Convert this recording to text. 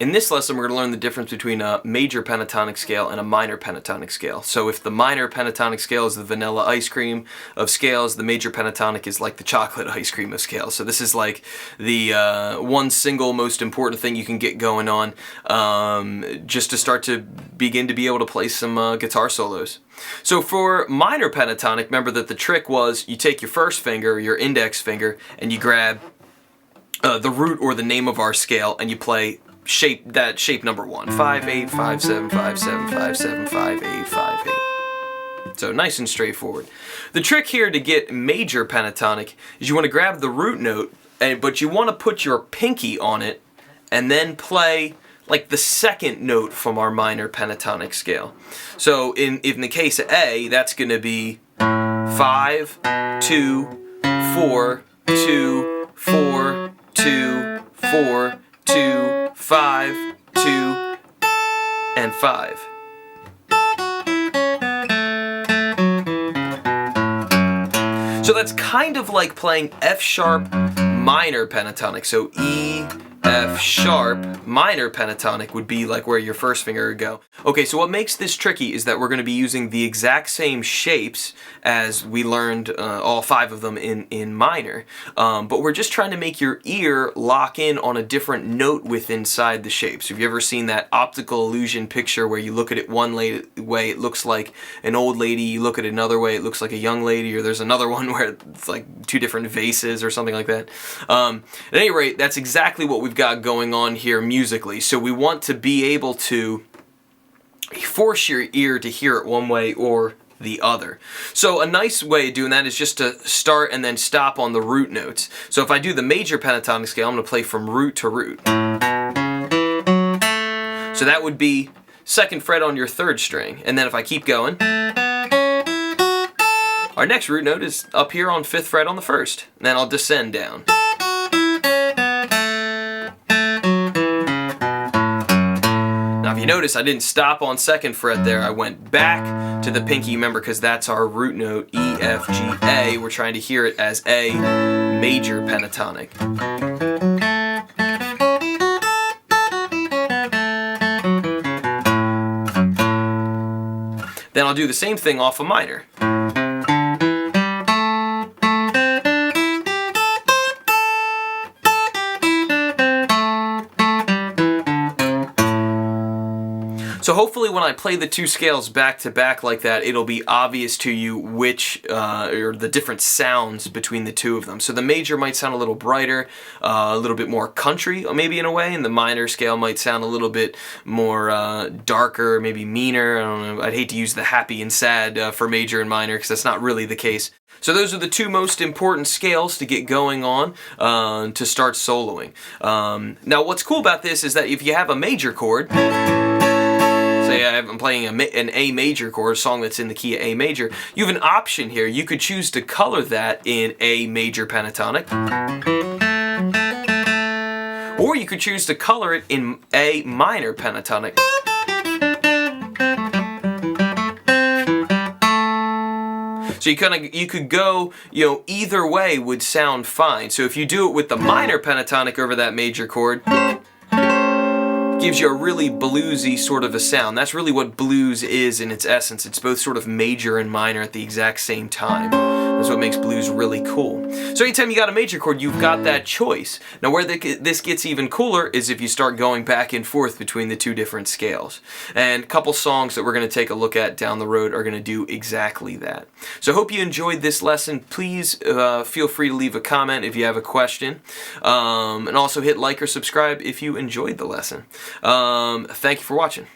In this lesson, we're going to learn the difference between a major pentatonic scale and a minor pentatonic scale. So if the minor pentatonic scale is the vanilla ice cream of scales, the major pentatonic is like the chocolate ice cream of scales. So this is like the one single most important thing you can get going on just to start to begin to be able to play some guitar solos. So for minor pentatonic, remember that the trick was you take your first finger, your index finger, and you grab the root or the name of our scale, and you play shape number 1. 5, 8, 5, 7, 5, 7, 5, 7, 5, 8, 5, 8. So nice and straightforward. The trick here to get major pentatonic is you want to grab the root note, but you want to put your pinky on it and then play like the second note from our minor pentatonic scale. So in the case of A, that's going to be 5, 2, 4, 2, 4, 2, 4, 2, 5, 2, and 5. So that's kind of like playing F sharp minor pentatonic. So E, F sharp minor pentatonic would be like where your first finger would go. Okay, so what makes this tricky is that we're going to be using the exact same shapes as we learned all 5 of them in minor, but we're just trying to make your ear lock in on a different note within inside the shapes. Have you ever seen that optical illusion picture where you look at it one way, it looks like an old lady, you look at it another way, it looks like a young lady, or there's another one where it's like 2 different vases or something like that. At any rate, that's exactly what we've got going on here musically. So we want to be able to force your ear to hear it one way or the other. So a nice way of doing that is just to start and then stop on the root notes. So if I do the major pentatonic scale, I'm going to play from root to root. So that would be 2nd fret on your 3rd string. And then if I keep going, our next root note is up here on 5th fret on the 1st. And then I'll descend down. Now if you notice, I didn't stop on 2nd fret there, I went back to the pinky, remember, because that's our root note, E, F, G, A. We're trying to hear it as A major pentatonic. Then I'll do the same thing off a minor. So hopefully when I play the 2 scales back to back like that, it'll be obvious to you which, or the different sounds between the 2 of them. So the major might sound a little brighter, a little bit more country maybe in a way, and the minor scale might sound a little bit more darker, maybe meaner. I don't know, I'd hate to use the happy and sad for major and minor because that's not really the case. So those are the 2 most important scales to get going on to start soloing. Now what's cool about this is that if you have a major chord, say I'm playing an A major chord, a song that's in the key of A major, you have an option here. You could choose to color that in A major pentatonic, or you could choose to color it in A minor pentatonic. So you could go, either way would sound fine. So if you do it with the minor pentatonic over that major chord, gives you a really bluesy sort of a sound. That's really what blues is in its essence. It's both sort of major and minor at the exact same time. That's what makes blues really cool. So anytime you got a major chord, you've got that choice. Now where this gets even cooler is if you start going back and forth between the 2 different scales. And a couple songs that we're going to take a look at down the road are going to do exactly that. So I hope you enjoyed this lesson. Please feel free to leave a comment if you have a question. And also hit like or subscribe if you enjoyed the lesson. Thank you for watching.